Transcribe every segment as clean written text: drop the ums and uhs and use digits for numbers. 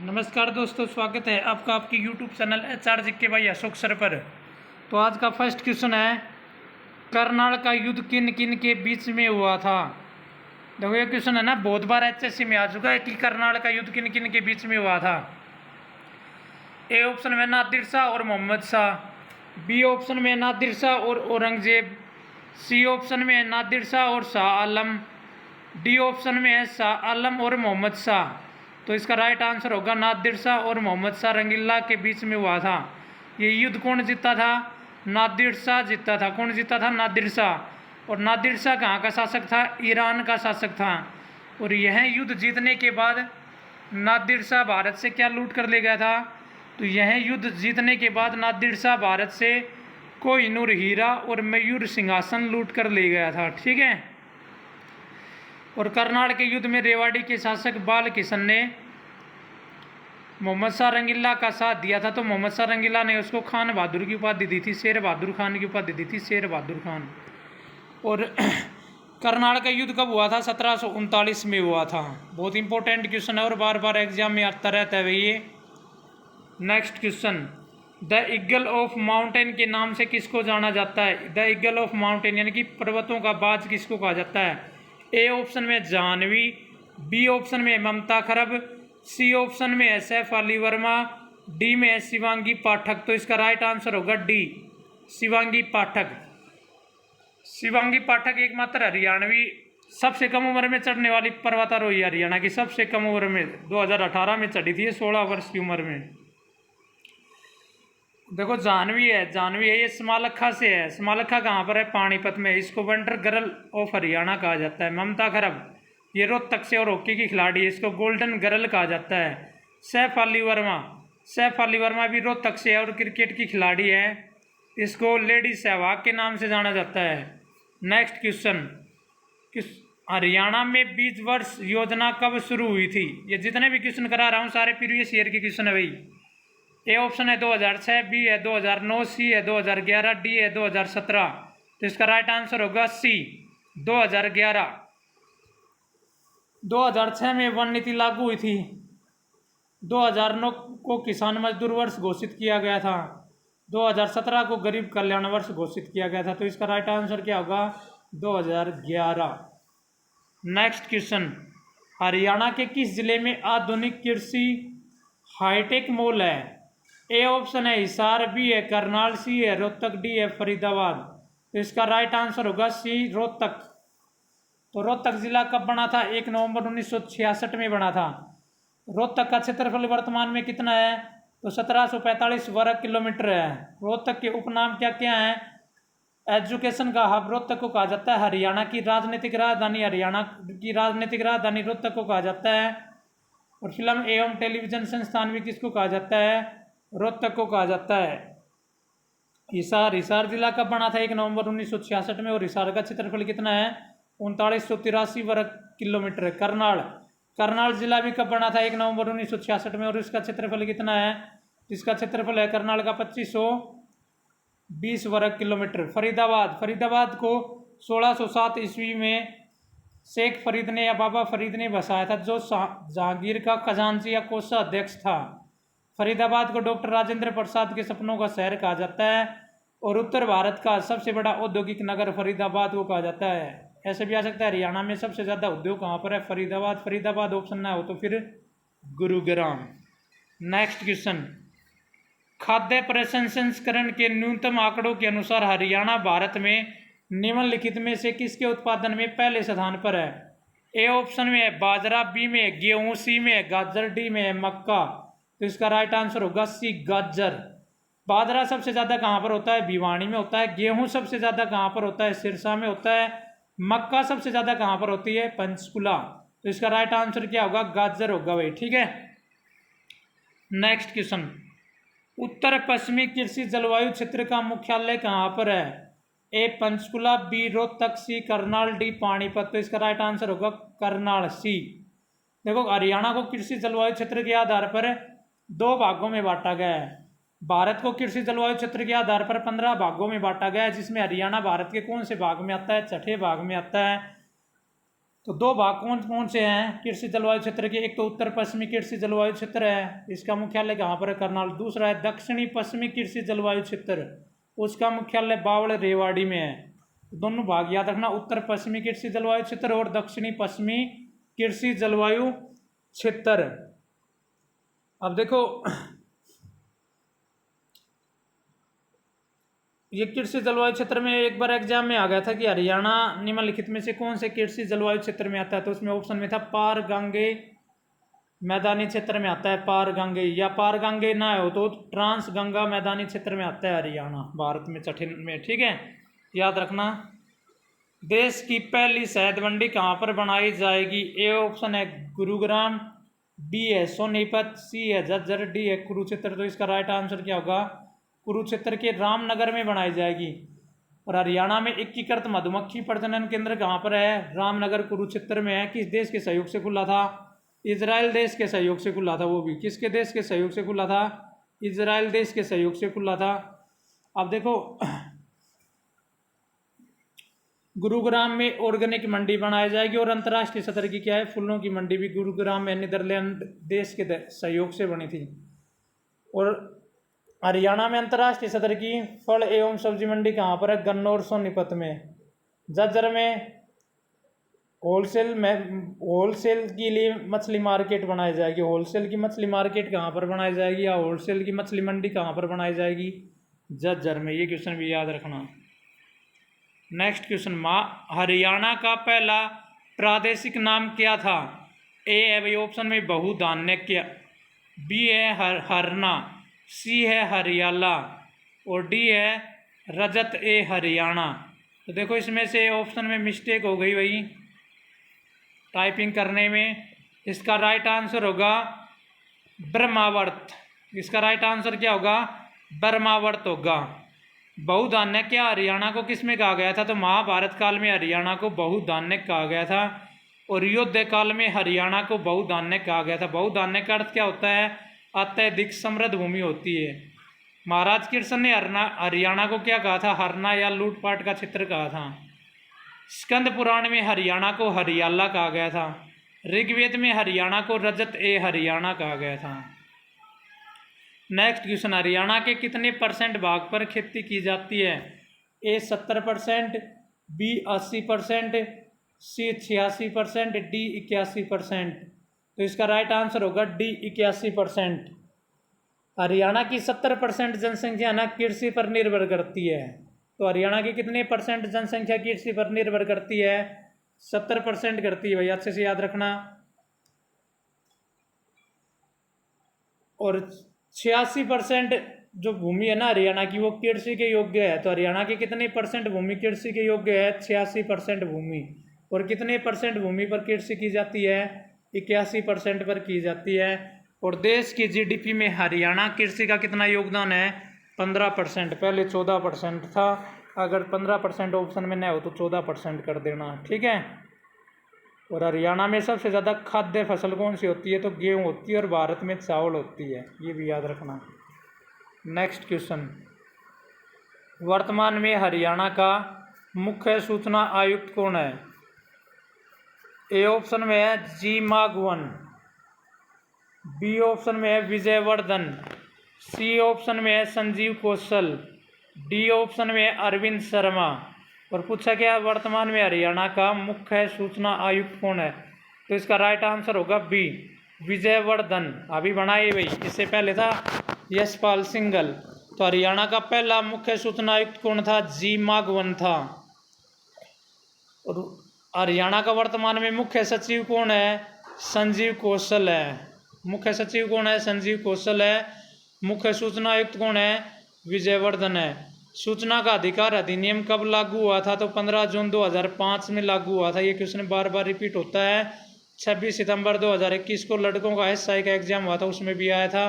नमस्कार दोस्तों, स्वागत है आपका आपके YouTube चैनल HR जी के भाई अशोक सर पर। तो आज का फर्स्ट क्वेश्चन है, करनाल का युद्ध किन किन के बीच में हुआ था। देखो ये क्वेश्चन है ना, बहुत बार HSC में आ चुका है कि करनाल का युद्ध किन किन के बीच में हुआ था। ए ऑप्शन में नादिर शाह और मोहम्मद शाह, बी ऑप्शन में नादिर शाह और औरंगजेब, सी ऑप्शन में नादिर शाह और शाह आलम, डी ऑप्शन में है शाह आलम और मोहम्मद शाह। तो इसका राइट आंसर होगा नादिर शाह और मोहम्मद शाह रंगीला के बीच में हुआ था। ये युद्ध कौन जीता था? नादिर शाह जीता था। कौन जीता था? नादिर शाह। और नादिर शाह कहाँ का शासक था? ईरान का शासक था। और यह युद्ध जीतने के बाद नादिर शाह भारत से क्या लूट कर ले गया था? तो यह युद्ध जीतने के बाद नादिर शाह भारत से कोहिनूर हीरा और मयूर सिंहासन लूट कर ले गया था। ठीक है। और करनाल के युद्ध में रेवाड़ी के शासक बाल किशन ने मोहम्मद शाह रंगीला का साथ दिया था। तो मोहम्मद शाह रंगीला ने उसको खान बहादुर की उपाधि दी थी, शेर बहादुर खान की उपाधि दी थी, शेर बहादुर खान। और करनाल का युद्ध कब हुआ था? 1739 में हुआ था। बहुत इंपॉर्टेंट क्वेश्चन है और बार बार एग्जाम में आता रहता है ये। Next question, the eagle of mountain के नाम से किसको जाना जाता है? द ईगल ऑफ माउंटेन यानी कि पर्वतों का बाज किसको कहा जाता है? ए ऑप्शन में जाह्नवी, बी ऑप्शन में ममता खरब, सी ऑप्शन में है सैफ अली वर्मा, डी में है शिवांगी पाठक। तो इसका राइट आंसर होगा डी, शिवांगी पाठक। शिवांगी पाठक एकमात्र हरियाणवी सबसे कम उम्र में चढ़ने वाली पर्वतारोही, हरियाणा की सबसे कम उम्र में 2018 में चढ़ी थी, 16 वर्ष की उम्र में। देखो जाह्नवी है, ये समालखा से है। समालखा कहाँ पर है? पानीपत में। इसको वंडर गर्ल ऑफ हरियाणा कहा जाता है। ममता खरब ये रोहतक से और हॉकी की खिलाड़ी है, इसको गोल्डन गर्ल कहा जाता है। सैफ अली वर्मा भी रोहतक से है और क्रिकेट की खिलाड़ी है, इसको लेडी सहवाग के नाम से जाना जाता है। नेक्स्ट क्वेश्चन, हरियाणा में बीज वर्ष योजना कब शुरू हुई थी? ये जितने भी क्वेश्चन करा रहा हूँ सारे प्रीवियस ईयर के क्वेश्चन है भाई। ए ऑप्शन है 2006, बी है 2009, सी है 2011, डी है 2017। तो इसका राइट आंसर होगा सी, 2011। 2006 में वन नीति लागू हुई थी। 2009 को किसान मजदूर वर्ष घोषित किया गया था। 2017 को गरीब कल्याण वर्ष घोषित किया गया था। तो इसका राइट आंसर क्या होगा? 2011। नेक्स्ट क्वेश्चन, हरियाणा के किस जिले में आधुनिक कृषि हाईटेक मॉल है? ए ऑप्शन है हिसार, बी है करनाल, सी है रोहतक, डी है फरीदाबाद। तो इसका राइट आंसर होगा सी, रोहतक। तो रोहतक जिला कब बना था? 1 नवंबर 1966 में बना था। रोहतक का क्षेत्रफल वर्तमान में कितना है? तो 1745 वर्ग किलोमीटर है। रोहतक के उपनाम क्या क्या हैं? एजुकेशन का हब रोहतक को कहा जाता है। हरियाणा की राजनीतिक राजधानी, हरियाणा की राजनीतिक राजधानी रोहतक को कहा जाता है। और फिल्म एवं टेलीविजन संस्थान भी किसको कहा जाता है? रोहतक को कहा जाता है। हिसार जिला कब बना था? 1 नवंबर 1966 में। और हिसार का क्षेत्रफल कितना है? 3983 वर्ग किलोमीटर है। करनाल जिला भी कब बना था? 1 नवंबर 1966 में। और इसका क्षेत्रफल कितना है? इसका क्षेत्रफल है करनाल का 2520 वर्ग किलोमीटर। फरीदाबाद को 1607 ईस्वी में शेख फरीद ने या बाबा फरीद ने बसाया था, जो जहांगीर का खजांची या कोषाध्यक्ष था। फरीदाबाद को डॉक्टर राजेंद्र प्रसाद के सपनों का शहर कहा जाता है। और उत्तर भारत का सबसे बड़ा औद्योगिक नगर फरीदाबाद को कहा जाता है। ऐसे भी आ सकता है हरियाणा में सबसे ज़्यादा उद्योग कहाँ पर है? फरीदाबाद ऑप्शन ना हो तो फिर गुरुग्राम। नेक्स्ट क्वेश्चन, खाद्य प्रसंस्करण के न्यूनतम आंकड़ों के अनुसार हरियाणा भारत में निम्नलिखित में से किसके उत्पादन में पहले स्थान पर है? ए ऑप्शन में है बाजरा, बी में है गेहूं, सी में है गाजर, डी में है मक्का। तो इसका राइट आंसर होगा सी, गाजर। बाजरा सबसे ज्यादा कहाँ पर होता है? भिवानी में होता है। गेहूं सबसे ज्यादा कहाँ पर होता है? सिरसा में होता है। मक्का सबसे ज्यादा कहाँ पर होती है? पंचकुला। तो इसका राइट आंसर क्या होगा? गाजर होगा भाई। ठीक है। नेक्स्ट क्वेश्चन, उत्तर पश्चिमी कृषि जलवायु क्षेत्र का मुख्यालय कहाँ पर है? ए पंचकुला, बी रोहतक, सी करनाल, डी पानीपत। तो इसका राइट आंसर होगा करनाल, सी। देखो हरियाणा को कृषि जलवायु क्षेत्र के आधार पर 2 भागों में बांटा गया है। भारत को कृषि जलवायु क्षेत्र के आधार पर 15 भागों में बांटा गया है, जिसमें हरियाणा भारत के कौन से भाग में आता है? 6ठे भाग में आता है। तो दो भाग कौन कौन से हैं कृषि जलवायु क्षेत्र के? एक तो उत्तर पश्चिमी कृषि जलवायु क्षेत्र है, इसका मुख्यालय कहाँ पर है? करनाल। दूसरा है दक्षिणी पश्चिमी कृषि जलवायु क्षेत्र, उसका मुख्यालय बावड़ रेवाड़ी में है। दोनों भाग याद रखना, उत्तर पश्चिमी कृषि जलवायु क्षेत्र और दक्षिणी पश्चिमी कृषि जलवायु क्षेत्र। अब देखो ये कृषि जलवायु क्षेत्र में एक बार एग्जाम में आ गया था कि हरियाणा निम्नलिखित में से कौन से कृषि जलवायु क्षेत्र में आता है, तो उसमें ऑप्शन में था पार गांगे मैदानी क्षेत्र में आता है, पार गांगे, या पार गांगे ना हो तो ट्रांस गंगा मैदानी क्षेत्र में आता है हरियाणा, भारत में छठे में। ठीक है, याद रखना। देश की पहली शहद मंडी कहाँ पर बनाई जाएगी? ए ऑप्शन है गुरुग्राम, बी है सोनीपत, सी है झज्जर, डी है कुरुक्षेत्र। तो इसका राइट आंसर क्या होगा? कुरुक्षेत्र के रामनगर में बनाई जाएगी। और हरियाणा में एकीकृत मधुमक्खी प्रजनन केंद्र कहाँ पर है? रामनगर कुरुक्षेत्र में है। किस देश के सहयोग से खुला था? इजराइल देश के सहयोग से खुला था। वो भी किसके देश के सहयोग से खुला था? इजराइल देश के सहयोग से खुला था। अब देखो गुरुग्राम में ऑर्गेनिक मंडी बनाई जाएगी। और अंतर्राष्ट्रीय सतर की क्या है? फूलों की मंडी भी गुरुग्राम में नीदरलैंड देश के सहयोग से बनी थी। और हरियाणा में अंतर्राष्ट्रीय सतर की फल एवं सब्जी मंडी कहाँ पर है? गन्नौर सोनीपत में। झज्जर में होलसेल के लिए मछली मार्केट बनाई जाएगी। होलसेल की मछली मार्केट कहाँ पर बनाई जाएगी, या होलसेल की मछली मंडी कहाँ पर बनाई जाएगी? झज्जर में। ये क्वेश्चन भी याद रखना। नेक्स्ट क्वेश्चन, हरियाणा का पहला प्रादेशिक नाम क्या था? ए है भाई ऑप्शन में बहुधान्य, बी है हरना, सी है हरियाला, और डी है रजत ए हरियाणा। तो देखो इसमें से ऑप्शन में मिस्टेक हो गई भाई टाइपिंग करने में। इसका राइट आंसर होगा ब्रह्मावर्त। इसका राइट आंसर क्या होगा? ब्रह्मावर्त होगा। बहुधान्य क्या हरियाणा को किस में कहा गया था? तो महाभारत काल में हरियाणा को बहुधान्य कहा गया था, और युद्ध काल में हरियाणा को बहुधान्य कहा गया था। बहुधान्य का अर्थ क्या होता है? अत्यधिक समृद्ध भूमि होती है। महाराज कृष्ण ने हरियाणा को क्या कहा था? हरना या लूटपाट का क्षेत्र कहा था। स्कंद पुराण में हरियाणा को हरियाला कहा गया था। ऋग्वेद में हरियाणा को रजत ए हरियाणा कहा गया था। नेक्स्ट क्वेश्चन, हरियाणा के कितने % भाग पर खेती की जाती है? ए 70%, बी 80%, सी 86%, डी 81%। तो इसका राइट आंसर होगा डी 81%। हरियाणा की 70% जनसंख्या ना कृषि पर निर्भर करती है। तो हरियाणा की कितने % जनसंख्या कृषि पर निर्भर करती है? 70% करती है भाई, अच्छे से याद रखना। और 86% जो भूमि है ना हरियाणा की वो कृषि के योग्य है। तो हरियाणा के कितने % भूमि कृषि के योग्य है? 86% भूमि। और कितने % भूमि पर कृषि की जाती है? 81% पर की जाती है। और देश की जीडीपी में हरियाणा कृषि का कितना योगदान है? 15%। पहले 14% था। अगर 15% ऑप्शन में न हो तो 14% कर देना। ठीक है। और हरियाणा में सबसे ज़्यादा खाद्य फसल कौन सी होती है? तो गेहूँ होती है, और भारत में चावल होती है। ये भी याद रखना। नेक्स्ट क्वेश्चन, वर्तमान में हरियाणा का मुख्य सूचना आयुक्त कौन है? ए ऑप्शन में है जी माघवन, बी ऑप्शन में है विजय वर्धन, सी ऑप्शन में है संजीव कौशल, डी ऑप्शन में है अरविंद शर्मा। और पूछा गया वर्तमान में हरियाणा का मुख्य सूचना आयुक्त कौन है? तो इसका राइट आंसर होगा बी विजय वर्धन। अभी बनाए भाई, इससे पहले था यशपाल सिंघल। तो हरियाणा का पहला मुख्य सूचना आयुक्त कौन था? जी माघवन था। और हरियाणा का वर्तमान में मुख्य सचिव कौन है? संजीव कौशल है। मुख्य सचिव कौन है? संजीव कौशल है। मुख्य सूचना आयुक्त कौन है? विजय वर्धन है। सूचना का अधिकार अधिनियम कब लागू हुआ था? तो 15 जून 2005 में लागू हुआ था। ये क्वेश्चन बार बार रिपीट होता है। 26 सितंबर 2021 को लड़कों का SI का एग्जाम हुआ था, उसमें भी आया था।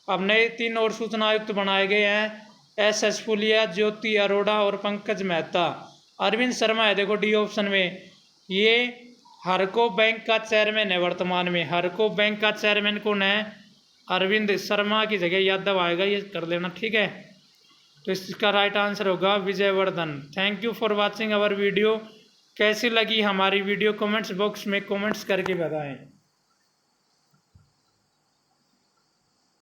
अब नए 3 और सूचना आयुक्त बनाए गए हैं, SS फुलिया, ज्योति अरोड़ा और पंकज मेहता। अरविंद शर्मा है देखो डी ऑप्शन में, ये हरको बैंक का चेयरमैन है वर्तमान में। हरको बैंक का चेयरमैन कौन है? अरविंद शर्मा की जगह यादव आएगा, ये कर लेना। ठीक है। तो इसका राइट आंसर होगा Vijay Vardhan. Thank you for watching our video. कैसी लगी हमारी वीडियो कमेंट्स बॉक्स में कमेंट्स करके बताएं।